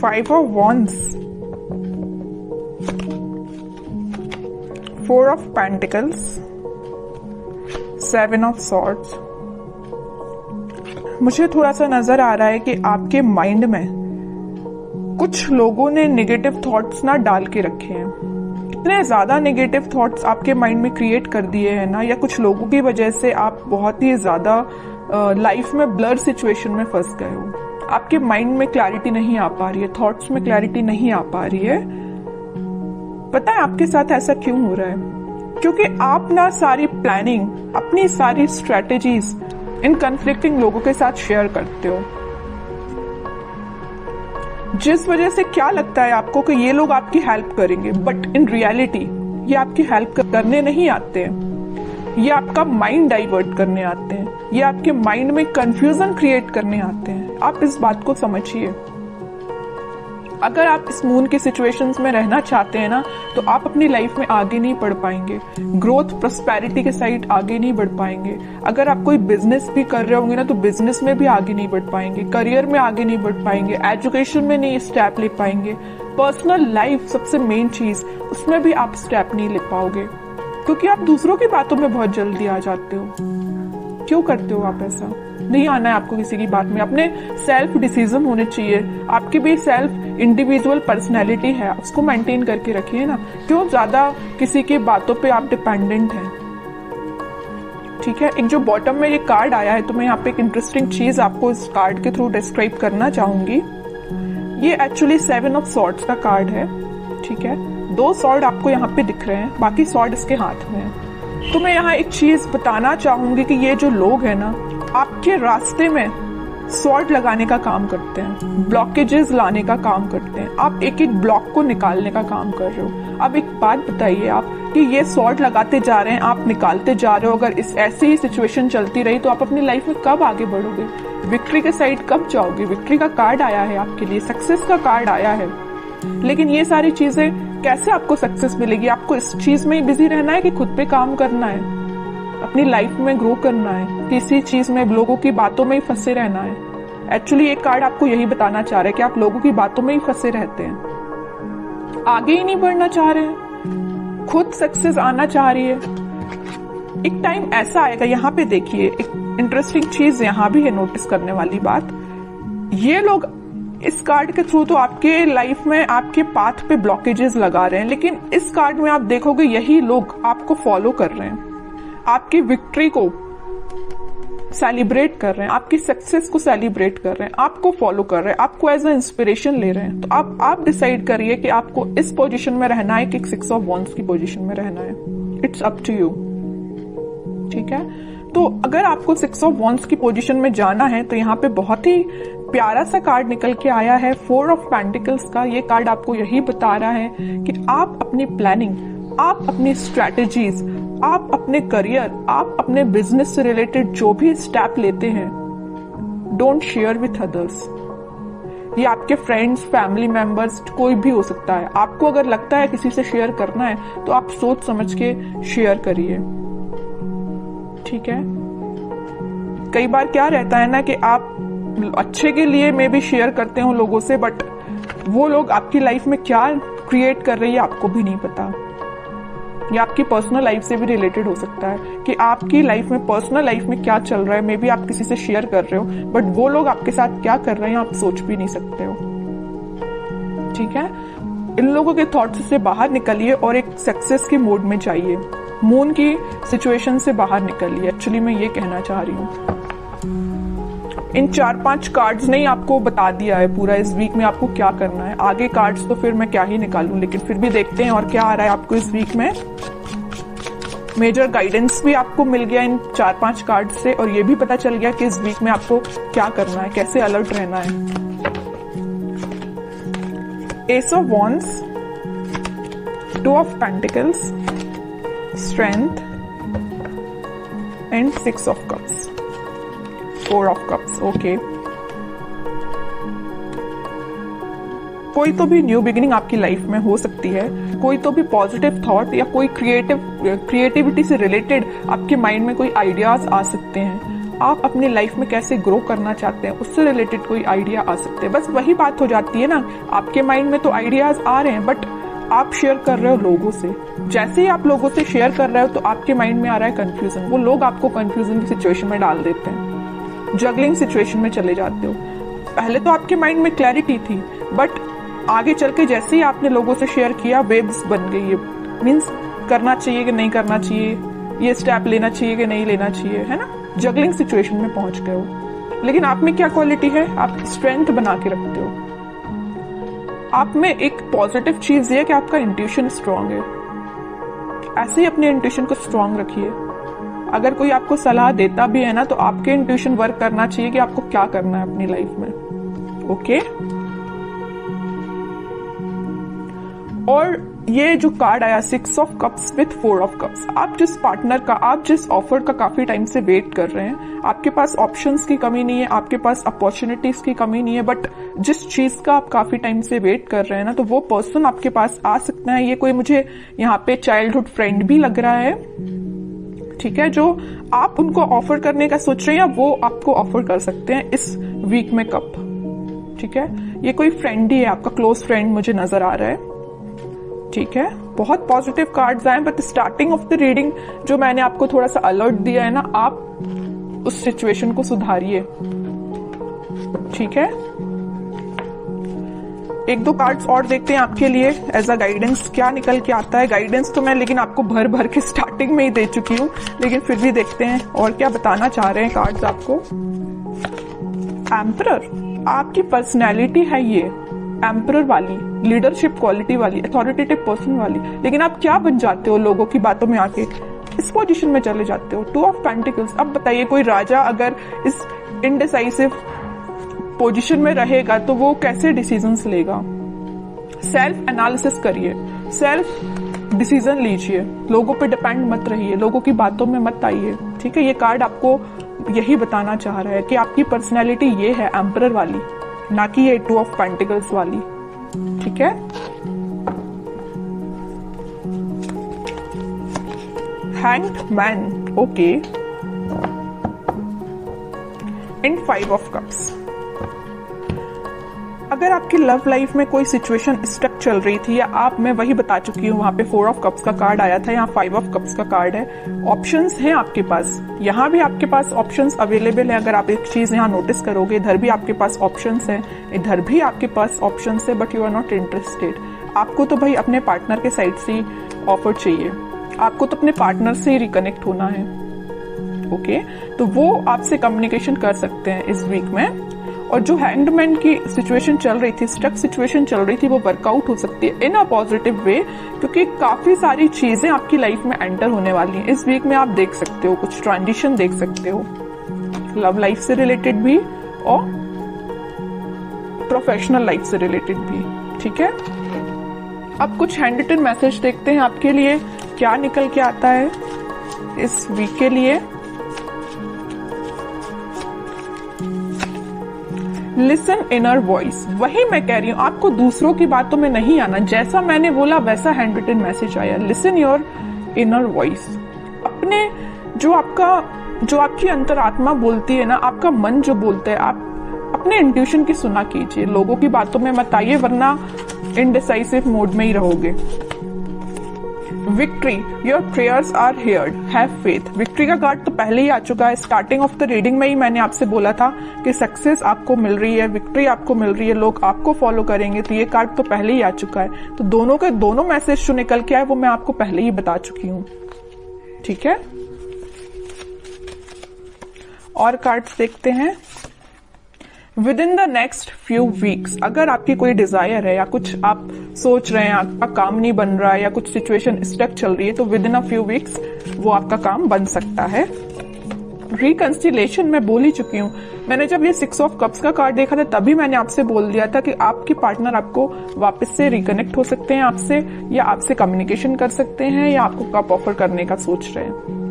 5 of Wands, 4 of Pentacles, 7 of Swords। मुझे थोड़ा सा नजर आ रहा है कि आपके माइंड में कुछ लोगों ने नेगेटिव थॉट्स ना डाल के रखे हैं। इतने ज्यादा नेगेटिव थॉट्स आपके माइंड में क्रिएट कर दिए हैं ना, या कुछ लोगों की वजह से आप बहुत ही ज्यादा लाइफ में ब्लर सिचुएशन में फंस गए हो। आपके माइंड में क्लैरिटी नहीं आ पा रही है, थॉट्स में क्लैरिटी नहीं आ पा रही है। पता है आपके साथ ऐसा क्यों हो रहा है? क्योंकि आप ना सारी प्लानिंग, अपनी सारी स्ट्रेटेजीज इन कन्फ्लिक्टिंग लोगों के साथ शेयर करते हो, जिस वजह से क्या लगता है आपको कि ये लोग आपकी हेल्प करेंगे, बट इन रियलिटी ये आपकी हेल्प करने नहीं आते हैं। ये आपका माइंड डाइवर्ट करने आते हैं, ये आपके माइंड में कंफ्यूजन क्रिएट करने आते हैं। आप इस बात को समझिए। अगर आप इस मून की सिचुएशंस में रहना चाहते हैं ना, तो आप अपनी लाइफ में आगे नहीं बढ़ पाएंगे, ग्रोथ प्रॉस्पेरिटी के साइड आगे नहीं बढ़ पाएंगे। अगर आप कोई बिजनेस भी कर रहे होंगे ना, तो बिजनेस में भी आगे नहीं बढ़ पाएंगे, करियर में आगे नहीं बढ़ पाएंगे, एजुकेशन में नहीं स्टेप ले पाएंगे, पर्सनल लाइफ सबसे मेन चीज, उसमें भी आप स्टेप नहीं ले पाओगे, क्योंकि आप दूसरों की बातों में बहुत जल्दी आ जाते हो। क्यों करते हो आप ऐसा? नहीं आना है आपको किसी की बात में। अपने सेल्फ डिसीजन होने चाहिए। आपकी भी सेल्फ इंडिविजुअल पर्सनैलिटी है, उसको मेंटेन करके रखिए ना। क्यों ज्यादा किसी की बातों पे आप डिपेंडेंट हैं? ठीक है, एक जो बॉटम में ये कार्ड आया है, तो मैं यहाँ पे एक इंटरेस्टिंग चीज आपको इस कार्ड के थ्रू डिस्क्राइब करना चाहूंगी। ये एक्चुअली 7 ऑफ सॉर्ड्स का कार्ड है। ठीक है, 2 सॉर्ड आपको यहाँ पे दिख रहे हैं, बाकी सॉर्ड इसके हाथ में है। तो मैं यहाँ एक चीज बताना चाहूंगी कि ये जो लोग हैं ना, आपके रास्ते में सॉर्ड लगाने का काम करते हैं, ब्लॉकेजेस लाने का काम करते हैं। आप एक एक ब्लॉक को निकालने का काम कर रहे हो। अब एक बात बताइए आप, कि ये सॉर्ड लगाते जा रहे हैं, आप निकालते जा रहे हो, अगर इस ऐसी ही सिचुएशन चलती रही तो आप अपनी लाइफ में कब आगे बढ़ोगे? विक्ट्री के साइड कब जाओगे? विक्ट्री का कार्ड आया है आपके लिए, सक्सेस का कार्ड आया है, लेकिन ये सारी चीजें कैसे आपको सक्सेस मिलेगी? आपको इस चीज में ही बिजी रहना है कि खुद पे काम करना है, अपनी लाइफ में ग्रो करना है, किसी चीज में लोगों की बातों में ही फंसे रहना है? एक्चुअली एक कार्ड आपको यही बताना चाह रहा है कि आप लोगों की बातों में ही फंसे रहते हैं, आगे ही नहीं बढ़ना चाह रहे हैं, खुद सक्सेस आना चाह रही है। एक टाइम ऐसा आएगा, यहाँ पे देखिए एक इंटरेस्टिंग चीज यहाँ भी है नोटिस करने वाली बात। ये लोग इस कार्ड के थ्रू तो आपके लाइफ में आपके पाथ पे ब्लॉकेजेस लगा रहे हैं, लेकिन इस कार्ड में आप देखोगे यही लोग आपको फॉलो कर रहे हैं, आपकी विक्ट्री को सेलिब्रेट कर रहे हैं, आपकी सक्सेस को सेलिब्रेट कर रहे हैं, आपको फॉलो कर रहे हैं, आपको एज अ इंस्पिरेशन ले रहे हैं। तो आप डिसाइड करिए कि आपको इस पोजीशन में रहना है कि 6 ऑफ वॉन्ड्स की पोजीशन में रहना है। It's up to you. ठीक है, तो अगर आपको 6 ऑफ वॉन्ड्स की पोजीशन में जाना है, तो यहाँ पे बहुत ही प्यारा सा कार्ड निकल के आया है, 4 ऑफ पेंटिकल्स का। ये कार्ड आपको यही बता रहा है कि आप अपनी प्लानिंग, आप अपनी स्ट्रैटेजीज, आप अपने करियर, आप अपने बिजनेस से रिलेटेड जो भी स्टेप लेते हैं, डोंट शेयर विथ अदर्स। ये आपके फ्रेंड्स, फैमिली मेंबर्स, कोई भी हो सकता है। आपको अगर लगता है किसी से शेयर करना है, तो आप सोच समझ के शेयर करिए। ठीक है, कई बार क्या रहता है ना कि आप अच्छे के लिए मे भी शेयर करते हो लोगों से, बट वो लोग आपकी लाइफ में क्या क्रिएट कर रही है आपको भी नहीं पता। ये आपकी पर्सनल लाइफ से भी रिलेटेड हो सकता है कि आपकी लाइफ में, पर्सनल लाइफ में क्या चल रहा है, मे बी आप किसी से शेयर कर रहे हो, बट वो लोग आपके साथ क्या कर रहे हैं आप सोच भी नहीं सकते हो। ठीक है, इन लोगों के थॉट्स से बाहर निकलिए और एक सक्सेस के मोड में जाइए। मून की सिचुएशन से बाहर निकलिए, एक्चुअली मैं ये कहना चाह रही हूँ। इन 4-5 कार्ड्स ने ही आपको बता दिया है पूरा इस वीक में आपको क्या करना है। आगे कार्ड्स तो फिर मैं क्या ही निकालूं, लेकिन फिर भी देखते हैं और क्या आ रहा है आपको इस वीक में। मेजर गाइडेंस भी आपको मिल गया इन 4-5 कार्ड से, और ये भी पता चल गया कि इस वीक में आपको क्या करना है, कैसे अलर्ट रहना है। S of wands, 2 of pentacles, strength and 6 of cups, 4 of cups. Okay, कोई तो भी न्यू बिगिनिंग आपकी लाइफ में हो सकती है, कोई तो भी पॉजिटिव थॉट या कोई क्रिएटिविटी से रिलेटेड आपके माइंड में कोई आइडियाज आ सकते हैं। आप अपनी लाइफ में कैसे ग्रो करना चाहते हैं, उससे रिलेटेड कोई आइडिया आ सकते हैं। बस वही बात हो जाती है ना, आपके माइंड में तो आइडियाज आ रहे हैं बट आप शेयर कर रहे हो लोगों से। जैसे ही आप लोगों से शेयर कर रहे हो तो आपके माइंड में आ रहा है कंफ्यूजन, वो लोग आपको कंफ्यूजन की सिचुएशन में डाल देते हैं, जगलिंग सिचुएशन में चले जाते हो। पहले तो आपके माइंड में क्लैरिटी थी बट आगे चल के जैसे ही आपने लोगों से शेयर किया वेव्स बन गई है, मीन्स करना चाहिए कि नहीं करना चाहिए, ये स्टेप लेना चाहिए कि नहीं लेना चाहिए, है ना, जगलिंग सिचुएशन में पहुंच गए हो। लेकिन आप में क्या क्वालिटी है, आप स्ट्रेंथ बना के रखते हो। आप में एक पॉजिटिव चीज ये है कि आपका इंट्यूशन स्ट्रांग है। ऐसे ही अपने इंट्यूशन को स्ट्रांग रखिए। अगर कोई आपको सलाह देता भी है ना तो आपके इंट्यूशन वर्क करना चाहिए कि आपको क्या करना है अपनी लाइफ में। ओके, और ये जो कार्ड आया 6 of cups with 4 of cups, आप जिस पार्टनर का, आप जिस ऑफर का काफी टाइम से वेट कर रहे हैं, आपके पास ऑप्शंस की कमी नहीं है, आपके पास अपॉर्चुनिटीज की कमी नहीं है, बट जिस चीज का आप काफी टाइम से वेट कर रहे हैं ना, तो वो पर्सन आपके पास आ सकता है। ये कोई मुझे यहाँ पे चाइल्डहुड फ्रेंड भी लग रहा है, ठीक है, जो आप उनको ऑफर करने का सोच रहे हैं या वो आपको ऑफर कर सकते हैं इस वीक में कप, ठीक है। ये कोई फ्रेंड ही है, आपका क्लोज फ्रेंड मुझे नजर आ रहा है, ठीक है। बहुत पॉजिटिव कार्ड्स आए but starting of the reading जो मैंने आपको थोड़ा सा अलर्ट दिया है ना, आप उस सिचुएशन को सुधारिए, ठीक है। एक दो कार्ड्स और देखते हैं आपके लिए एज अ गाइडेंस, क्या निकल के आता है। गाइडेंस तो मैं लेकिन आपको भर भर के स्टार्टिंग में ही दे चुकी हूँ, लेकिन फिर भी देखते हैं और क्या बताना चाह रहे हैं कार्ड्स आपको। एम्परर, आपकी पर्सनैलिटी है ये एम्परर वाली, लीडरशिप क्वालिटी वाली, अथॉरिटेटिव पर्सन वाली, लेकिन आप क्या बन जाते हो लोगों की बातों में आके, इस पोजीशन में चले जाते हो। 2 ऑफ पेंटिकल्स, अब बताइए कोई राजा अगर इस इनडिसाइसिव पोजीशन में रहेगा तो वो कैसे डिसीजंस लेगा। सेल्फ एनालिसिस करिए, सेल्फ डिसीजन लीजिए, लोगों पे डिपेंड मत रहिए, लोगों की बातों में मत आइए, ठीक है। ये कार्ड आपको यही बताना चाह रहा है कि आपकी पर्सनैलिटी ये है एम्परर वाली, ना कि ये 2 ऑफ पेंटिकल्स वाली, ठीक है। Hanged man, okay, in 5 of cups. अगर आपकी लव लाइफ में कोई सिचुएशन स्टक चल रही थी, या आप, मैं वही बता चुकी हूँ, वहां पे 4 ऑफ कप्स का कार्ड आया था, यहाँ 5 ऑफ कप्स का कार्ड है। ऑप्शंस हैं आपके पास, यहाँ भी आपके पास ऑप्शंस अवेलेबल है। अगर आप एक चीज यहाँ नोटिस करोगे, इधर भी आपके पास ऑप्शंस हैं, इधर भी आपके पास ऑप्शंस है, but you are not interested. आपको तो भाई अपने पार्टनर के साइड से ऑफर चाहिए, आपको तो अपने पार्टनर से रिकनेक्ट होना है, ओके। तो वो आपसे कम्युनिकेशन कर सकते हैं इस वीक में। और जो हैंगमैन की सिचुएशन चल रही थी, स्टक सिचुएशन चल रही थी, वो वर्कआउट हो सकती है इन अ पॉजिटिव वे, क्योंकि काफी सारी चीजें आपकी लाइफ में एंटर होने वाली हैं इस वीक में। आप देख सकते हो कुछ ट्रांजिशन देख सकते हो, लव लाइफ से रिलेटेड भी और प्रोफेशनल लाइफ से रिलेटेड भी, ठीक है। अब कुछ हैंड रिटन मैसेज देखते हैं आपके लिए, क्या निकल के आता है इस वीक के लिए। लिसन इनर वॉइस, वही मैं कह रही हूं, आपको दूसरों की बातों में नहीं आना, जैसा मैंने बोला वैसा हैंड रिटन मैसेज आया। लिसन योर इनर वॉइस, अपने जो आपकी अंतरात्मा बोलती है ना, आपका मन जो बोलता है, आप अपने इंट्यूशन की सुना कीजिए, लोगों की बातों में मत आइए, वरना इनडिसाइसिव मोड में ही रहोगे। Victory, your prayers are heard, have faith. Victory का कार्ड तो पहले ही आ चुका है, स्टार्टिंग ऑफ द रीडिंग में ही मैंने आपसे बोला था कि सक्सेस आपको मिल रही है, विक्ट्री आपको मिल रही है, लोग आपको फॉलो करेंगे, तो ये कार्ड तो पहले ही आ चुका है। तो दोनों के दोनों मैसेज जो निकल के आए वो मैं आपको पहले ही बता चुकी हूँ, ठीक है। और कार्ड्स देखते हैं। With in the next few weeks, अगर आपकी कोई डिजायर है या कुछ आप सोच रहे हैं, आपका काम नहीं बन रहा है या कुछ सिचुएशन स्टक चल रही है, तो with in a few weeks वो आपका काम बन सकता है। रिकंसिलेशन मैं बोल ही चुकी हूँ, मैंने जब ये 6 ऑफ कप्स का कार्ड देखा था तभी मैंने आपसे बोल दिया था कि आपकी पार्टनर आपको वापस से रिकनेक्ट हो सकते हैं आपसे, या आपसे कम्युनिकेशन कर सकते हैं, या आपको कप ऑफर करने का सोच रहे हैं।